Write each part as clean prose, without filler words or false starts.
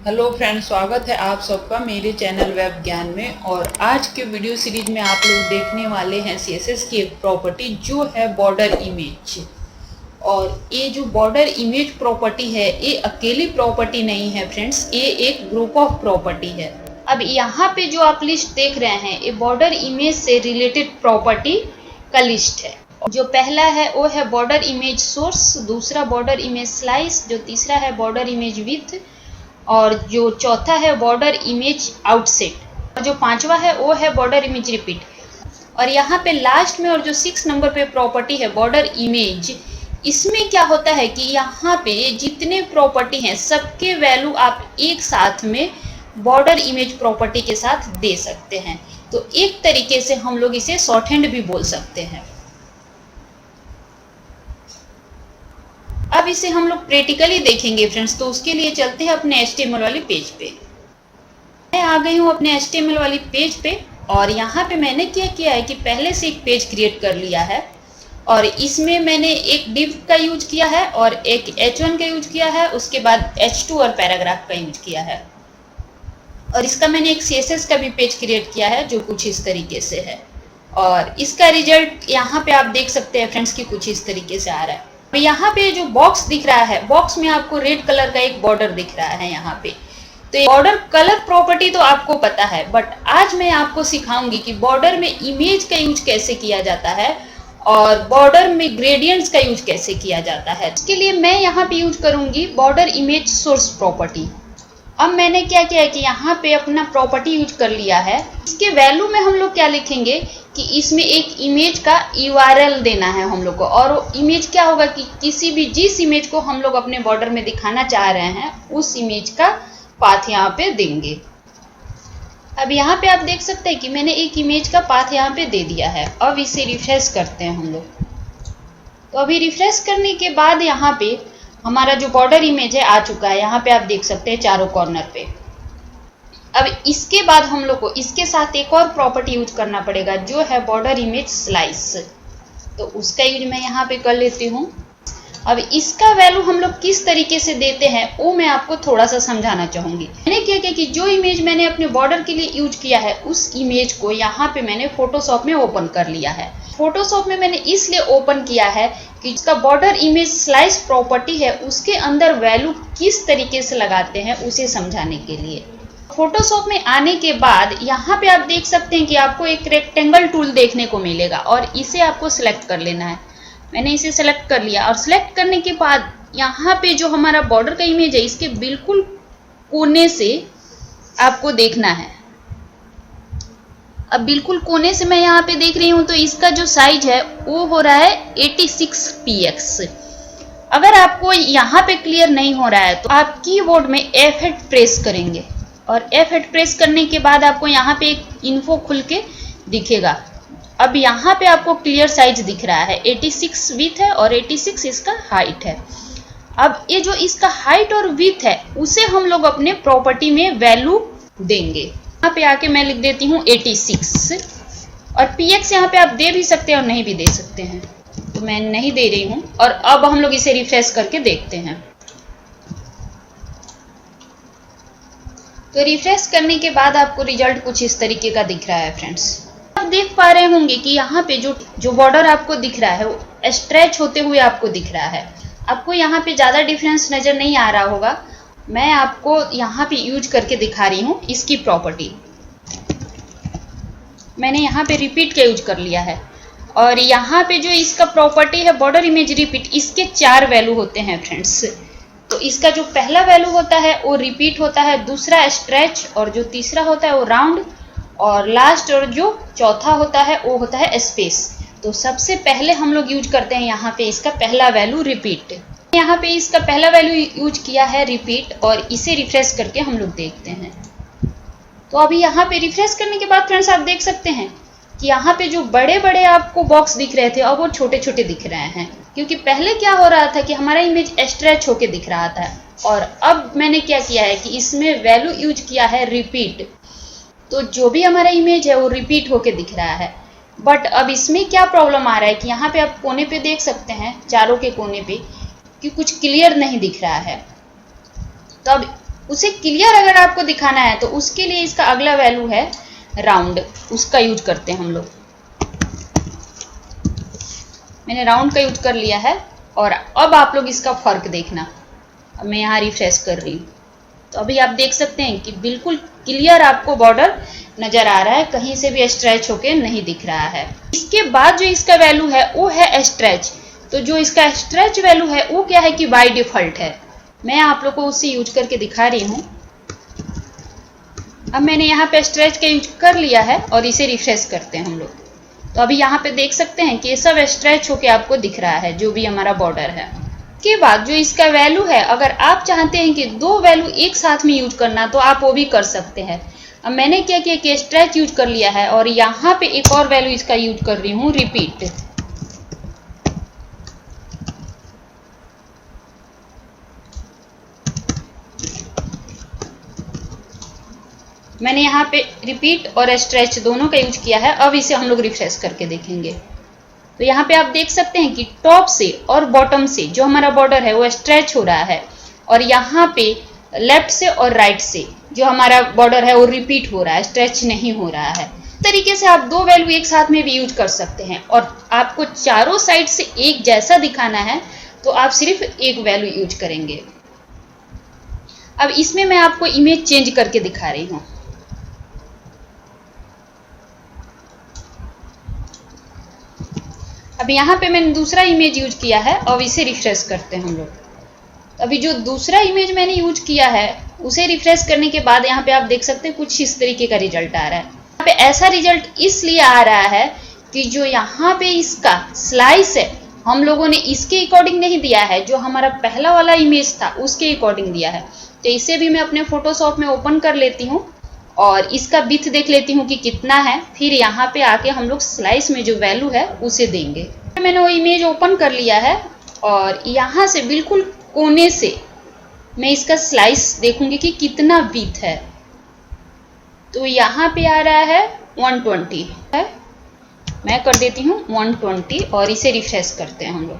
Hello friends, स्वागत है आप सबका मेरे चैनल वेब ज्ञान में। और आज के वीडियो सीरीज में आप लोग देखने वाले हैं सीएसएस की एक प्रॉपर्टी जो है बॉर्डर इमेज। और ये जो बॉर्डर इमेज प्रॉपर्टी है ये अकेली प्रॉपर्टी नहीं है फ्रेंड्स, ये एक ग्रुप ऑफ प्रॉपर्टी है। अब यहाँ पे जो आप लिस्ट देख रहे हैं ये बॉर्डर इमेज से रिलेटेड प्रॉपर्टी का लिस्ट है। जो पहला है वो है बॉर्डर इमेज सोर्स, दूसरा बॉर्डर इमेज स्लाइस, जो तीसरा है बॉर्डर इमेज विथ, और जो चौथा है बॉर्डर इमेज आउटसेट, और जो पांचवा है वो है बॉर्डर इमेज रिपीट। और यहाँ पे लास्ट में और जो 6 नंबर पे प्रॉपर्टी है बॉर्डर इमेज, इसमें क्या होता है कि यहाँ पे जितने प्रॉपर्टी हैं सबके वैल्यू आप एक साथ में बॉर्डर इमेज प्रॉपर्टी के साथ दे सकते हैं। तो एक तरीके से हम लोग इसे शॉर्ट हैंड भी बोल सकते हैं। अब इसे हम लोग प्रैक्टिकली देखेंगे फ्रेंड्स, तो उसके लिए चलते हैं अपने HTML वाली पेज पे। मैं आ गई हूँ अपने HTML वाली पेज पे, और यहाँ पे मैंने क्या किया है कि पहले से एक पेज क्रिएट कर लिया है, और इसमें मैंने एक div का यूज किया है और एक h1 का यूज किया है, उसके बाद h2 और पैराग्राफ का यूज किया है। और इसका मैंने एक CSS का भी पेज क्रिएट किया है जो कुछ इस तरीके से है, और इसका रिजल्ट यहाँ पे आप देख सकते हैं फ्रेंड्स कि कुछ इस तरीके से आ रहा है। यहाँ पे जो बॉक्स दिख रहा है, बॉक्स में आपको रेड कलर का एक बॉर्डर दिख रहा है यहाँ पे। तो बॉर्डर कलर प्रॉपर्टी तो आपको पता है, बट आज मैं आपको सिखाऊंगी कि बॉर्डर में इमेज का यूज कैसे किया जाता है और बॉर्डर में ग्रेडियंट्स का यूज कैसे किया जाता है। इसके लिए मैं यहाँ पे यूज करूंगी बॉर्डर इमेज सोर्स प्रॉपर्टी। अब मैंने क्या किया है कि यहाँ पे अपना प्रॉपर्टी यूज कर लिया है। इसके वैल्यू में हम लोग क्या लिखेंगे कि इसमें एक इमेज का URL देना है हम लोग को, और वो इमेज क्या होगा कि किसी भी जिस इमेज को हम लोग अपने बॉर्डर में दिखाना चाह रहे हैं उस इमेज का पाथ यहाँ पे देंगे। अब यहाँ पे आप देख सकते हैं कि मैंने एक इमेज का पाथ यहाँ पे दे दिया है। अब इसे रिफ्रेश करते हैं हम लोग। तो अभी रिफ्रेश करने के बाद यहाँ पे हमारा जो बॉर्डर इमेज है आ चुका है। यहाँ पे आप देख सकते हैं चारों कॉर्नर पे। अब इसके बाद हम लोग को इसके साथ एक और प्रॉपर्टी यूज करना पड़ेगा जो है बॉर्डर इमेज स्लाइस। तो उसका यूज मैं यहाँ पे कर लेती हूँ। अब इसका वैल्यू हम लोग किस तरीके से देते हैं वो मैं आपको थोड़ा सा समझाना चाहूंगी। मैंने क्या किया कि जो इमेज मैंने अपने बॉर्डर के लिए यूज किया है उस इमेज को यहाँ पे मैंने फोटोशॉप में ओपन कर लिया है। फोटोशॉप में मैंने इसलिए ओपन किया है कि इसका बॉर्डर इमेज स्लाइस प्रॉपर्टी है उसके अंदर वैल्यू किस तरीके से लगाते हैं उसे समझाने के लिए। फोटोशॉप में आने के बाद यहाँ पे आप देख सकते हैं कि आपको एक रेक्टेंगल टूल देखने को मिलेगा, और इसे आपको सिलेक्ट कर लेना है। मैंने इसे सेलेक्ट कर लिया, और सिलेक्ट करने के बाद यहाँ पे जो हमारा बॉर्डर का इमेज है इसके बिल्कुल कोने से आपको देखना है। अब बिल्कुल कोने से मैं यहाँ पे देख रही हूँ तो इसका जो साइज है वो हो रहा है 86px। अगर आपको यहाँ पे क्लियर नहीं हो रहा है तो आप कीबोर्ड में F8 प्रेस करेंगे, और F8 प्रेस करने के बाद आपको यहाँ पे एक इन्फो खुल के दिखेगा। अब यहाँ पे आपको क्लियर साइज दिख रहा है, 86 विथ है और 86 इसका हाइट है। अब ये जो इसका हाइट और विथ है उसे हम लोग अपने प्रॉपर्टी में वैल्यू देंगे। यहाँ पे आके मैं लिख देती हूँ 86, और px यहाँ पे आप दे भी सकते हैं और नहीं भी दे सकते हैं, तो मैं नहीं दे रही हूँ। और अब हम लोग इसे रिफ्रेश करके देखते हैं। तो रिफ्रेश करने के बाद आपको रिजल्ट कुछ इस तरीके का दिख रहा है फ्रेंड्स। आप देख पा रहे होंगे कि यहाँ पे जो बॉर्डर आपको दिख रहा है वो स्ट्रेच होते हुए आपको दिख रहा है। आपको यहाँ पे ज़्यादा डिफरेंस नज़र नहीं आ रहा होगा। मैं आपको यहाँ पे यूज करके दिखा रही हूँ इसकी प्रॉपर्टी। मैंने यहाँ पे रिपीट का यूज कर लिया है, और यहाँ पे जो इसका प्रॉपर्टी है बॉर्डर इमेज रिपीट, इसके 4 वैल्यू होते हैं फ्रेंड्स। तो इसका जो पहला वैल्यू होता है वो रिपीट होता है, दूसरा स्ट्रेच, और जो तीसरा होता है वो राउंड, और लास्ट और जो चौथा होता है वो होता है स्पेस। तो सबसे पहले हम लोग यूज करते हैं यहाँ पे इसका पहला वैल्यू रिपीट। यहाँ पे इसका पहला वैल्यू यूज किया है रिपीट, और इसे रिफ्रेश करके हम लोग देखते हैं। तो अभी यहाँ पे रिफ्रेश करने के बाद फ्रेंड्स आप देख सकते हैं कि यहाँ पे जो बड़े बड़े आपको बॉक्स दिख रहे थे अब वो छोटे छोटे दिख रहे हैं, क्योंकि पहले क्या हो रहा था कि हमारा इमेज स्ट्रेच होके दिख रहा था, और अब मैंने क्या किया है कि इसमें वैल्यू यूज किया है रिपीट। तो जो भी हमारा इमेज है वो रिपीट होके दिख रहा है। बट अब इसमें क्या प्रॉब्लम आ रहा है कि यहाँ पे आप कोने पे देख सकते हैं, चारों के कोने पे, कि कुछ क्लियर नहीं दिख रहा है। तो अब उसे क्लियर अगर आपको दिखाना है तो उसके लिए इसका अगला वैल्यू है राउंड, उसका यूज करते हैं हम लोग। मैंने राउंड का यूज कर लिया है और अब आप लोग इसका फर्क देखना। अब मैं यहाँ रिफ्रेश कर रही हूँ तो अभी आप देख सकते हैं कि बिल्कुल क्लियर आपको बॉर्डर नजर आ रहा है, कहीं से भी स्ट्रेच होके नहीं दिख रहा है। इसके बाद जो इसका वैल्यू है वो है स्ट्रेच। तो जो इसका स्ट्रेच वैल्यू है वो क्या है कि बाय डिफॉल्ट है। मैं आप लोग को उसे यूज करके दिखा रही हूँ। अब मैंने यहाँ पे स्ट्रेच का यूज कर लिया है और इसे रिफ्रेश करते हैं हम लोग। तो अभी यहाँ पे देख सकते हैं कि ये सब स्ट्रेच होके आपको दिख रहा है जो भी हमारा बॉर्डर है। के बाद जो इसका वैल्यू है, अगर आप चाहते हैं कि दो वैल्यू एक साथ में यूज करना तो आप वो भी कर सकते हैं। अब मैंने क्या किया कि स्ट्रेच यूज कर लिया है और यहाँ पे एक और वैल्यू इसका यूज कर रही हूँ, रिपीट। मैंने यहाँ पे रिपीट और स्ट्रेच दोनों का यूज किया है। अब इसे हम लोग रिफ्रेश करके देखेंगे तो यहाँ पे आप देख सकते हैं कि टॉप से और बॉटम से जो हमारा बॉर्डर है वो स्ट्रेच हो रहा है और यहाँ पे लेफ्ट से और राइट से जो हमारा बॉर्डर है वो रिपीट हो रहा है, स्ट्रेच नहीं हो रहा है। इस तरीके से आप दो वैल्यू एक साथ में भी यूज कर सकते हैं और आपको चारों साइड से एक जैसा दिखाना है तो आप सिर्फ एक वैल्यू यूज करेंगे। अब इसमें मैं आपको इमेज चेंज करके दिखा रही हूँ। अब यहाँ पे मैंने दूसरा इमेज यूज किया है। अब इसे रिफ्रेश करते हैं हम लोग। अभी जो दूसरा इमेज मैंने यूज किया है उसे रिफ्रेश करने के बाद यहाँ पे आप देख सकते हैं कुछ इस तरीके का रिजल्ट आ रहा है। यहाँ पे ऐसा रिजल्ट इसलिए आ रहा है कि जो यहाँ पे इसका स्लाइस है हम लोगों ने इसके अकॉर्डिंग नहीं दिया है, जो हमारा पहला वाला इमेज था उसके अकॉर्डिंग दिया है। तो इसे भी मैं अपने फोटोशॉप में ओपन कर लेती हूँ और इसका विड्थ देख लेती हूँ कि कितना है। फिर यहाँ पे आके हम लोग स्लाइस में जो वैल्यू है उसे देंगे। मैंने वो इमेज ओपन कर लिया है और यहाँ से बिल्कुल कोने से मैं इसका स्लाइस देखूंगी कि कितना विड्थ है। तो यहाँ पे आ रहा है 120 है। मैं कर देती हूँ 120 और इसे रिफ्रेश करते हैं हम लोग।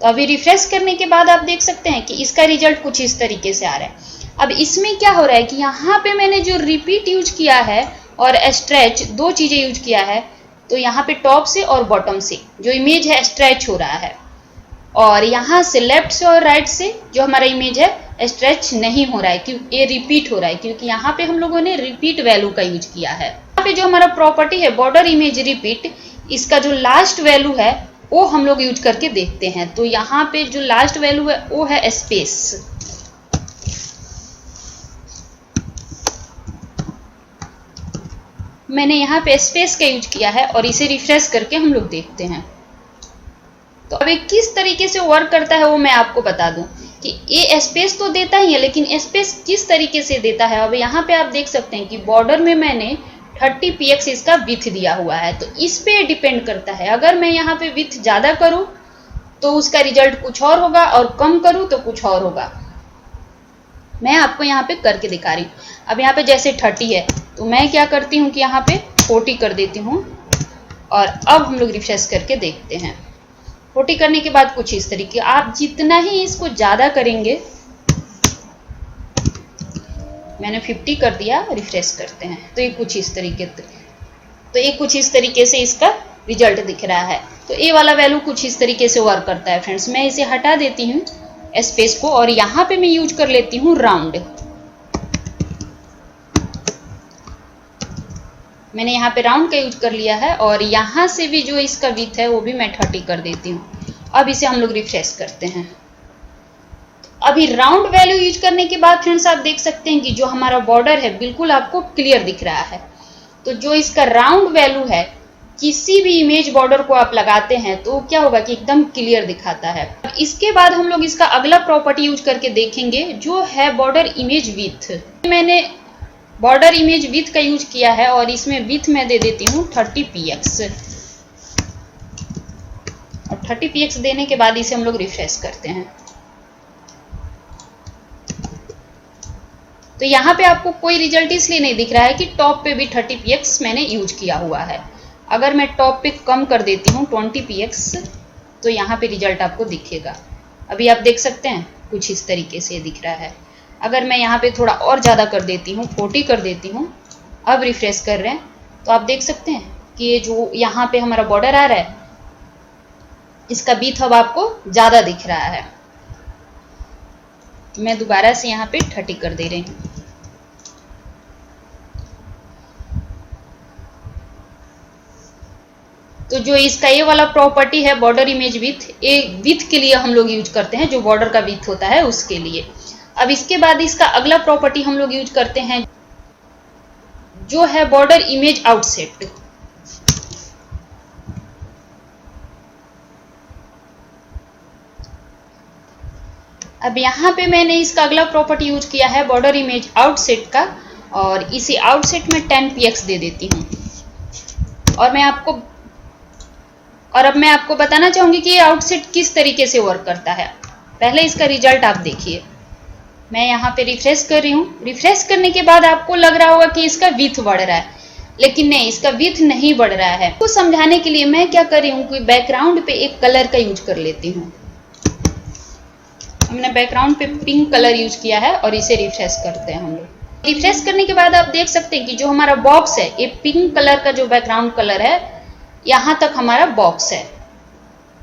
तो अभी रिफ्रेश करने के बाद आप देख सकते हैं कि इसका रिजल्ट कुछ इस तरीके से आ रहा है। अब इसमें क्या हो रहा है कि यहाँ पे मैंने जो रिपीट यूज किया है और स्ट्रेच, दो चीजें यूज किया है। तो यहाँ पे टॉप से और बॉटम से जो इमेज है स्ट्रेच हो रहा है और यहाँ से लेफ्ट से और राइट से जो हमारा इमेज है स्ट्रेच नहीं हो रहा है, क्योंकि ये रिपीट हो रहा है, क्योंकि यहाँ पे हम लोगों ने रिपीट वैल्यू का यूज किया है। यहाँ पे जो हमारा प्रॉपर्टी है बॉर्डर इमेज रिपीट, इसका जो लास्ट वैल्यू है वो हम लोग यूज करके देखते हैं। तो यहाँ पे जो लास्ट वैल्यू है वो है स्पेस। मैंने यहाँ पे स्पेस का यूज किया है और इसे रिफ्रेश करके हम लोग देखते हैं। तो अब किस तरीके से वर्क करता है वो मैं आपको बता दूं कि ये स्पेस तो देता ही है, लेकिन स्पेस किस तरीके से देता है। अब यहाँ पे आप देख सकते हैं कि बॉर्डर में मैंने 30 px इसका विड्थ दिया हुआ है। तो इस पे डिपेंड करता है। अगर मैं यहाँ पे विड्थ ज़्यादा करूँ तो उसका रिजल्ट कुछ और होगा और कम करूँ तो कुछ और होगा। मैं आपको यहाँ पे करके दिखा रही हूँ। अब यहाँ पे जैसे 30 है तो मैं क्या करती हूँ कि यहाँ पे 40 कर देती हूँ और अब हम लोग रिफ्रेश करके देखते हैं। 40 करने के बाद कुछ इस तरीके, आप जितना ही इसको ज़्यादा करेंगे, मैंने 50 कर दिया, रिफ्रेश करते हैं तो ये कुछ इस तरीके से इसका रिजल्ट दिख रहा है। तो ये वाला वैल्यू कुछ इस तरीके से वर्क करता है फ्रेंड्स। मैं इसे हटा देती हूँ स्पेस को और यहाँ पे मैं यूज कर लेती हूँ राउंड। मैंने यहाँ पे राउंड का यूज कर लिया है और यहाँ से भी जो इसका विड्थ है वो भी मैं 30 कर देती हूँ। अब इसे हम लोग रिफ्रेश करते हैं। अभी राउंड वैल्यू यूज करने के बाद फ्रेंड्स आप देख सकते हैं कि जो हमारा बॉर्डर है बिल्कुल आपको क्लियर दिख रहा है। तो जो इसका राउंड वैल्यू है, किसी भी इमेज बॉर्डर को आप लगाते हैं तो क्या होगा कि एकदम क्लियर दिखाता है। इसके बाद हम लोग इसका अगला प्रॉपर्टी यूज करके देखेंगे जो है बॉर्डर इमेज विड्थ। मैंने बॉर्डर इमेज विड्थ का यूज किया है और इसमें विड्थ मैं दे देती हूँ 30 px और 30 px देने के बाद इसे हम लोग रिफ्रेश करते हैं। तो यहाँ पे आपको कोई रिजल्ट इसलिए नहीं दिख रहा है कि टॉप पे भी 30 px मैंने यूज किया हुआ है। अगर मैं टॉप पे कम कर देती हूँ 20 px तो यहाँ पे रिजल्ट आपको दिखेगा। अभी आप देख सकते हैं कुछ इस तरीके से दिख रहा है। अगर मैं यहाँ पे थोड़ा और ज़्यादा कर देती हूँ, 40 कर देती हूँ, अब रिफ्रेश कर रहे हैं, तो आप देख सकते हैं कि ये जो यहाँ पे हमारा बॉर्डर आ रहा है, इसका विड्थ अब आपको ज़्यादा दिख रहा है। मैं दोबारा से यहाँ पे 30 कर दे रही हूँ। तो जो इसका ये वाला प्रॉपर्टी है बॉर्डर इमेज विड्थ, ये विड्थ के लिए हम लोग यूज करते हैं, जो बॉर्डर का विड्थ होता है उसके लिए। अब इसके बाद इसका अगला प्रॉपर्टी हम लोग यूज करते हैं जो है बॉर्डर इमेज आउटसेट। अब यहाँ पे मैंने इसका अगला प्रॉपर्टी यूज किया है बॉर्डर इमेज आउटसेट का, और इसी आउटसेट में 10px दे देती हूँ। और अब मैं आपको बताना चाहूंगी कि ये आउटसेट किस तरीके से वर्क करता है। पहले इसका रिजल्ट आप देखिए। मैं यहाँ पे रिफ्रेश कर रही हूँ। रिफ्रेश करने के बाद आपको लग रहा होगा कि इसका विड्थ बढ़ रहा है, लेकिन नहीं, इसका विड्थ नहीं बढ़ रहा है। तो समझाने के लिए मैं क्या कर रही हूँ कि बैकग्राउंड पे एक कलर का यूज कर लेती हूँ। हमने बैकग्राउंड पे पिंक कलर यूज किया है और इसे रिफ्रेश करते हैं हम लोग। रिफ्रेश करने के बाद आप देख सकते हैं कि जो हमारा बॉक्स है, ये पिंक कलर का जो बैकग्राउंड कलर है, यहाँ तक हमारा बॉक्स है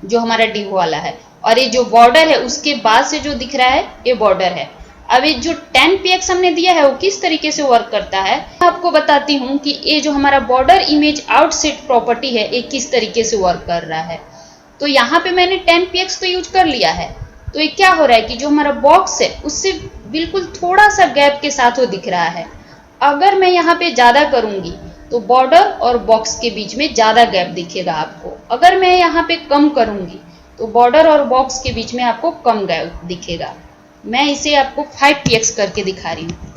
जो हमारा डिव वाला है, और ये जो बॉर्डर है उसके बाद से जो दिख रहा है ये बॉर्डर है। अब ये जो 10px हमने दिया है वो किस तरीके से वर्क करता है आपको बताती हूँ कि ये जो हमारा बॉर्डर इमेज आउटसेट प्रॉपर्टी है ये किस तरीके से वर्क कर रहा है। तो यहाँ पे मैंने 10px तो यूज कर लिया है, तो ये क्या हो रहा है कि जो हमारा बॉक्स है उससे बिल्कुल थोड़ा सा गैप के साथ वो दिख रहा है। अगर मैं यहाँ पे ज्यादा करूंगी तो बॉर्डर और बॉक्स के बीच में ज्यादा गैप दिखेगा आपको। अगर मैं यहाँ पे कम करूंगी तो बॉर्डर और बॉक्स के बीच में आपको कम गैप दिखेगा। मैं इसे आपको 5px करके दिखा रही हूँ,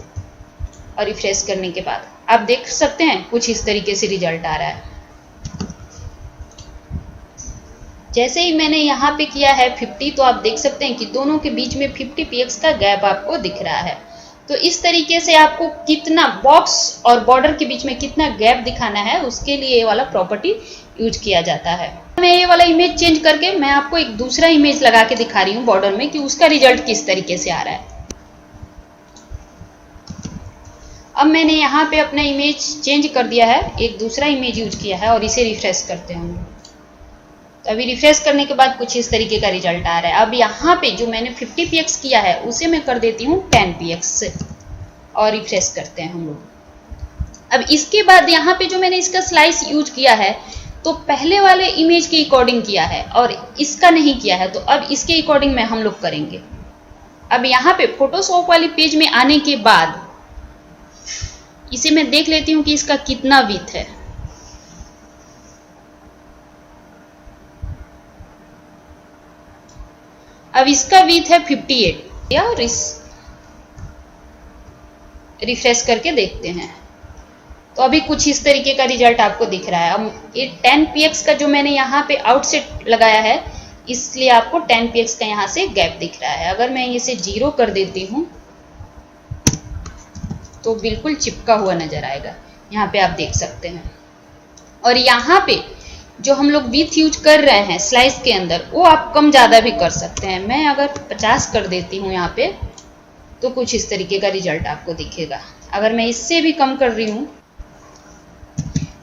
और रिफ्रेश करने के बाद आप देख सकते हैं कुछ इस तरीके से रिजल्ट आ रहा है। जैसे ही मैंने यहाँ पे किया है 50, तो आप देख सकते हैं कि दोनों के बीच में 50px का गैप आपको दिख रहा है। तो इस तरीके से आपको कितना बॉक्स और बॉर्डर के बीच में कितना गैप दिखाना है उसके लिए ये वाला प्रॉपर्टी यूज किया जाता है। मैं ये वाला इमेज चेंज करके मैं आपको एक दूसरा इमेज लगा के दिखा रही हूँ बॉर्डर में कि उसका रिजल्ट किस तरीके से आ रहा है। अब मैंने यहाँ पे अपना इमेज चेंज कर दिया है, एक दूसरा इमेज यूज किया है, और इसे रिफ्रेश करते हैं। तो अभी रिफ्रेश करने के बाद कुछ इस तरीके का रिजल्ट आ रहा है। अब यहाँ पे जो मैंने 50px किया है उसे मैं कर देती हूँ 10px और रिफ्रेश करते हैं हम लोग। अब इसके बाद यहाँ पे जो मैंने इसका स्लाइस यूज किया है तो पहले वाले इमेज के अकॉर्डिंग किया है और इसका नहीं किया है, तो अब इसके अकॉर्डिंग में हम लोग करेंगे। अब यहाँ पे फोटोशॉप वाली पेज में आने के बाद इसे मैं देख लेती हूँ कि इसका कितना विड्थ है। अब इसका विड्थ है 58 या रिफ्रेश करके देखते हैं तो अभी कुछ इस तरीके का रिजल्ट आपको दिख रहा है। अब ये 10px का जो मैंने यहाँ पे आउटसेट लगाया है इसलिए आपको 10px का यहाँ से गैप दिख रहा है। अगर मैं इसे 0 कर देती हूँ तो बिल्कुल चिपका हुआ नजर आएगा, यहाँ पे आप देख सकते हैं। और यहाँ पे जो हम लोग विड्थ यूज कर रहे हैं स्लाइस के अंदर वो आप कम ज़्यादा भी कर सकते हैं। मैं अगर 50 कर देती हूँ यहाँ पे तो कुछ इस तरीके का रिजल्ट आपको दिखेगा। अगर मैं इससे भी कम कर रही हूँ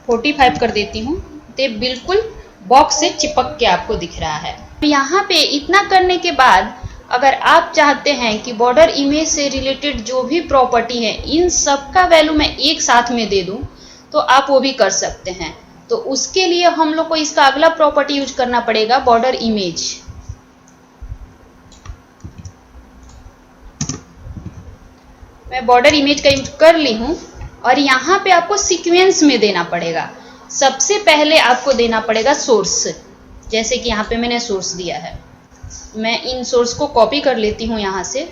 45 कर देती हूँ तो बिल्कुल बॉक्स से चिपक के आपको दिख रहा है। यहाँ पे इतना करने के बाद अगर आप चाहते हैं कि बॉर्डर इमेज से रिलेटेड जो भी प्रॉपर्टी है इन सब का वैल्यू मैं एक साथ में दे दूं तो आप वो भी कर सकते हैं। तो उसके लिए हम लोग को इसका अगला प्रॉपर्टी यूज करना पड़ेगा बॉर्डर इमेज। मैं बॉर्डर इमेज का यूज कर ली हूं और यहाँ पे आपको सीक्वेंस में देना पड़ेगा। सबसे पहले आपको देना पड़ेगा सोर्स, जैसे कि यहाँ पे मैंने सोर्स दिया है। मैं इन सोर्स को कॉपी कर लेती हूँ यहाँ से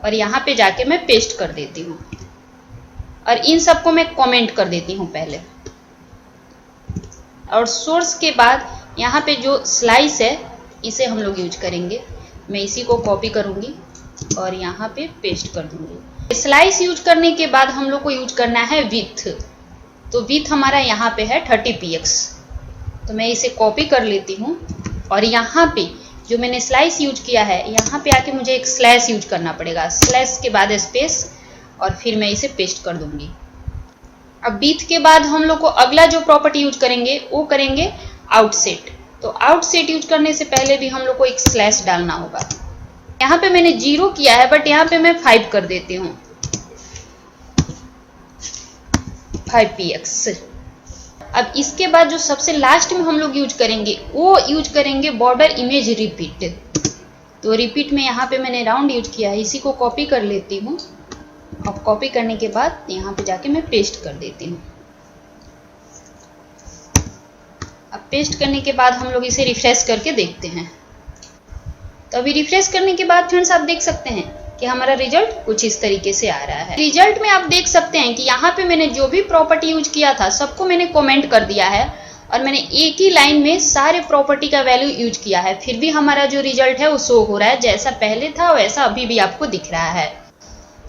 और यहाँ पे जाके मैं पेस्ट कर देती हूँ और इन सबको मैं कमेंट कर देती हूँ पहले। और सोर्स के बाद यहाँ पे जो स्लाइस है इसे हम लोग यूज करेंगे। मैं इसी को कॉपी करूँगी और यहाँ पे पेस्ट कर दूँगी। स्लाइस यूज करने के बाद हम लोग को यूज करना है विड्थ। तो विड्थ हमारा यहाँ पे है 30px। तो मैं इसे कॉपी कर लेती हूँ और यहाँ पे जो मैंने स्लाइस यूज किया है, यहाँ पे आके मुझे एक स्लैश यूज करना पड़ेगा, स्लैश के बाद स्पेस, और फिर मैं इसे पेस्ट कर दूंगी। अब बीथ के बाद हम लोग को अगला जो प्रॉपर्टी यूज करेंगे वो करेंगे आउटसेट। तो आउटसेट यूज करने से पहले भी हम लोग को एक स्लैश डालना होगा। यहाँ पे मैंने 0 किया है, बट यहाँ पे मैं 5 कर देती हूँ, 5px। अब इसके बाद जो सबसे लास्ट में हम लोग यूज करेंगे वो यूज करेंगे बॉर्डर इमेज रिपीट। तो रिपीट में यहाँ पे मैंने राउंड यूज किया है, इसी को कॉपी कर लेती हूँ। अब कॉपी करने के बाद यहाँ पे जाके मैं पेस्ट कर देती हूँ। अब पेस्ट करने के बाद हम लोग इसे रिफ्रेश करके देखते हैं। तो अभी रिफ्रेश करने के बाद फ्रेंड्स आप देख सकते हैं कि हमारा रिजल्ट कुछ इस तरीके से आ रहा है। रिजल्ट में आप देख सकते हैं कि यहाँ पे मैंने जो भी प्रॉपर्टी यूज किया था सबको मैंने कमेंट कर दिया है, और मैंने एक ही लाइन में सारे प्रॉपर्टी का वैल्यू यूज किया है, फिर भी हमारा जो रिजल्ट है वो शो हो रहा है। जैसा पहले था वैसा अभी भी आपको दिख रहा है।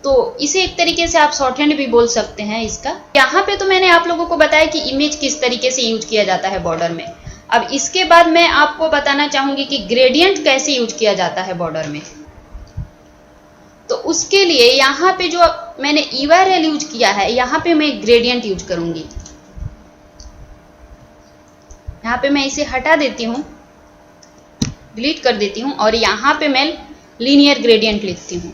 तो इसे एक तरीके से आप शॉर्ट हैंड भी बोल सकते हैं इसका। यहाँ पे तो मैंने आप लोगों को बताया कि इमेज किस तरीके से यूज किया जाता है बॉर्डर में। अब इसके बाद मैं आपको बताना चाहूंगी कि ग्रेडियंट कैसे यूज किया जाता है बॉर्डर में। तो उसके लिए यहाँ पे जो मैंने URL यूज किया है, यहाँ पे मैं ग्रेडियंट यूज करूंगी। यहाँ पे मैं इसे हटा देती हूँ, डिलीट कर देती हूँ, और यहाँ पे मैं लीनियर ग्रेडियंट लिखती हूँ।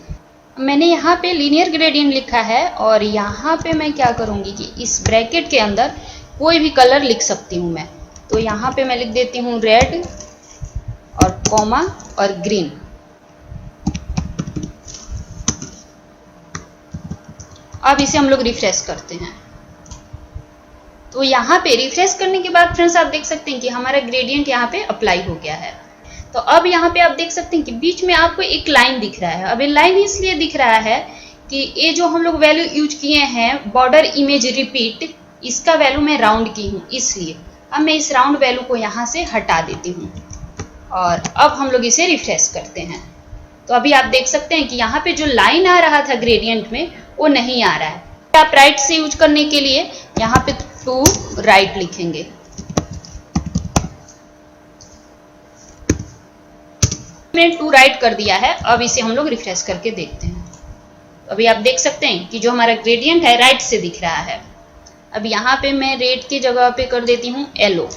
मैंने यहाँ पे लीनियर ग्रेडियंट लिखा है, और यहाँ पे मैं क्या करूँगी कि इस ब्रैकेट के अंदर कोई भी कलर लिख सकती हूँ मैं। तो यहाँ पे मैं लिख देती हूँ रेड और कॉमा और ग्रीन। अब इसे हम लोग रिफ्रेश करते हैं। तो यहाँ पे रिफ्रेश करने के बाद फ्रेंड्स आप देख सकते हैं कि हमारा ग्रेडियंट यहाँ पे अप्लाई हो गया है। तो अब यहाँ पे आप देख सकते हैं कि बीच में आपको एक लाइन दिख रहा है। अब ये लाइन इसलिए दिख रहा है कि ये जो हम लोग वैल्यू यूज किए हैं बॉर्डर इमेज रिपीट, इसका वैल्यू मैं राउंड की हूँ, इसलिए अब मैं इस राउंड वैल्यू को यहाँ से हटा देती हूँ। और अब हम लोग इसे रिफ्रेश करते हैं। तो अभी आप देख सकते हैं कि यहाँ पे जो लाइन आ रहा था ग्रेडियंट में वो नहीं आ रहा है। आप राइट से यूज करने के लिए यहाँ पे टू राइट लिखेंगे। मैंने टू राइट कर दिया है। अब इसे हम लोग रिफ्रेश करके देखते हैं। अभी आप देख सकते हैं कि जो हमारा ग्रेडियंट है राइट से दिख रहा है। अब यहाँ पे मैं रेड की जगह पे कर देती हूँ येलो।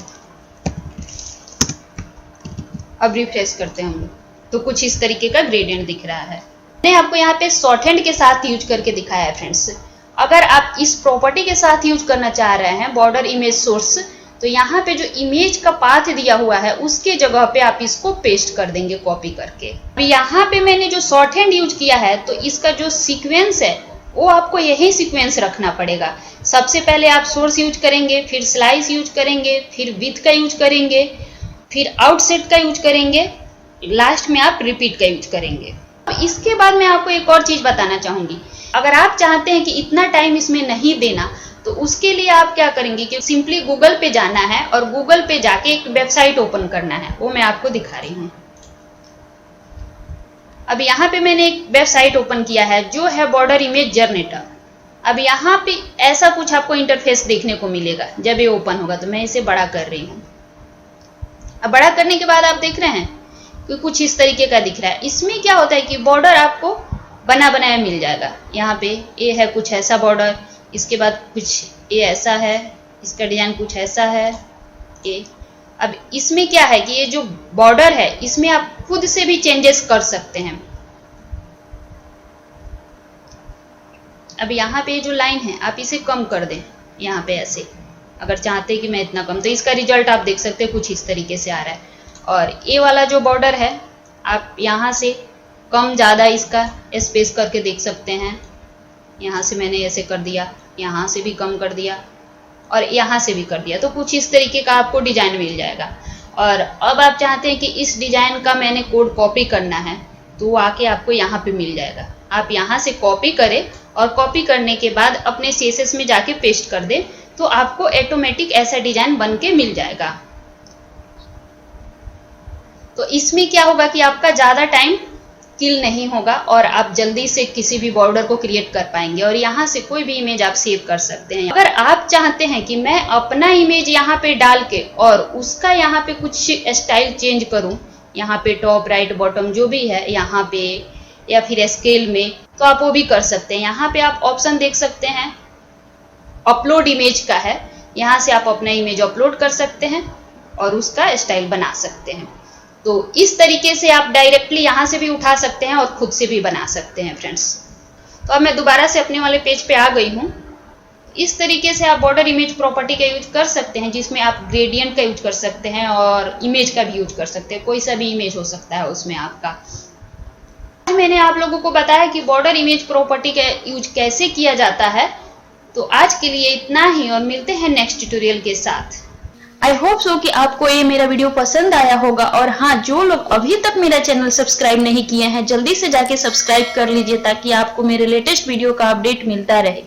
अब रिफ्रेश करते हैं हम लोग, तो कुछ इस तरीके का ग्रेडियंट दिख रहा है। मैंने आपको यहाँ पे शॉर्ट हैंड के साथ यूज करके दिखाया है फ्रेंड्स। अगर आप इस प्रॉपर्टी के साथ यूज करना चाह रहे हैं बॉर्डर इमेज सोर्स, तो यहाँ पे जो इमेज का पाथ दिया हुआ है उसके जगह पे आप इसको पेस्ट कर देंगे कॉपी करके। अभी यहाँ पे मैंने जो शॉर्ट हैंड यूज किया है, तो इसका जो सीक्वेंस है वो आपको यही सीक्वेंस रखना पड़ेगा। सबसे पहले आप सोर्स यूज करेंगे, फिर स्लाइस यूज करेंगे, फिर विथ का यूज करेंगे, फिर आउटसेट का यूज करेंगे, लास्ट में आप रिपीट का यूज करेंगे। इसके बाद मैं आपको एक और चीज बताना चाहूंगी। अगर आप चाहते हैं कि इतना टाइम इसमें नहीं देना, तो उसके लिए आप क्या करेंगे कि सिंपली गूगल पे जाना है और गूगल पे जाके एक वेबसाइट ओपन करना है। वो मैं आपको दिखा रही हूँ। अब यहाँ पे मैंने एक वेबसाइट ओपन किया है जो है बॉर्डर इमेज जनरेटर। अब यहाँ पे ऐसा कुछ आपको इंटरफेस देखने को मिलेगा जब ये ओपन होगा। तो मैं इसे बड़ा कर रही हूँ। अब बड़ा करने के बाद आप देख रहे हैं कि कुछ इस तरीके का दिख रहा है। इसमें क्या होता है कि बॉर्डर आपको बना बनाया मिल जाएगा। यहाँ पे ये है कुछ ऐसा बॉर्डर, इसके बाद कुछ ये ऐसा है, इसका डिजाइन कुछ ऐसा है ये। अब इसमें क्या है कि ये जो बॉर्डर है इसमें आप खुद से भी चेंजेस कर सकते हैं। अब यहाँ पे जो लाइन है आप इसे कम कर दें यहाँ पे ऐसे, अगर चाहते हैं कि मैं इतना कम, तो इसका रिजल्ट आप देख सकते हैं कुछ इस तरीके से आ रहा है। और ये वाला जो बॉर्डर है आप यहाँ से कम ज़्यादा इसका स्पेस करके देख सकते हैं। यहाँ से मैंने ऐसे कर दिया, यहाँ से भी कम कर दिया और यहाँ से भी कर दिया, तो कुछ इस तरीके का आपको डिजाइन मिल जाएगा। और अब आप चाहते हैं कि इस डिजाइन का मैंने कोड कॉपी करना है, तो वो आके आपको यहाँ पे मिल जाएगा। आप यहाँ से कॉपी करें और कॉपी करने के बाद अपने CSS में जाके पेस्ट कर दें, तो आपको ऑटोमेटिक ऐसा डिजाइन बन के मिल जाएगा। तो इसमें क्या होगा कि आपका ज़्यादा टाइम किल नहीं होगा और आप जल्दी से किसी भी बॉर्डर को क्रिएट कर पाएंगे और यहाँ से कोई भी इमेज आप सेव कर सकते हैं। अगर आप चाहते हैं कि मैं अपना इमेज यहाँ पे डाल के और उसका यहाँ पे कुछ स्टाइल चेंज करूँ यहाँ पे टॉप राइट बॉटम जो भी है यहाँ पे, या फिर स्केल में, तो आप वो भी कर सकते हैं। यहाँ पे आप ऑप्शन देख सकते हैं, अपलोड इमेज का है, यहाँ से आप अपना इमेज अपलोड कर सकते हैं और उसका स्टाइल बना सकते हैं। तो इस तरीके से आप डायरेक्टली यहाँ से भी उठा सकते हैं और खुद से भी बना सकते हैं फ्रेंड्स। तो अब मैं दोबारा से अपने वाले पेज पे आ गई हूँ। इस तरीके से आप बॉर्डर इमेज प्रॉपर्टी का यूज कर सकते हैं, जिसमें आप ग्रेडियंट का यूज कर सकते हैं और इमेज का भी यूज कर सकते हैं। कोई सा भी इमेज हो सकता है उसमें आपका। मैंने आप लोगों को बताया कि बॉर्डर इमेज प्रॉपर्टी का यूज कैसे किया जाता है। तो आज के लिए इतना ही और मिलते हैं नेक्स्ट ट्यूटोरियल के साथ। आई होप सो कि आपको ये मेरा वीडियो पसंद आया होगा। और हाँ, जो लोग अभी तक मेरा चैनल सब्सक्राइब नहीं किए हैं, जल्दी से जाके सब्सक्राइब कर लीजिए ताकि आपको मेरे लेटेस्ट वीडियो का अपडेट मिलता रहे।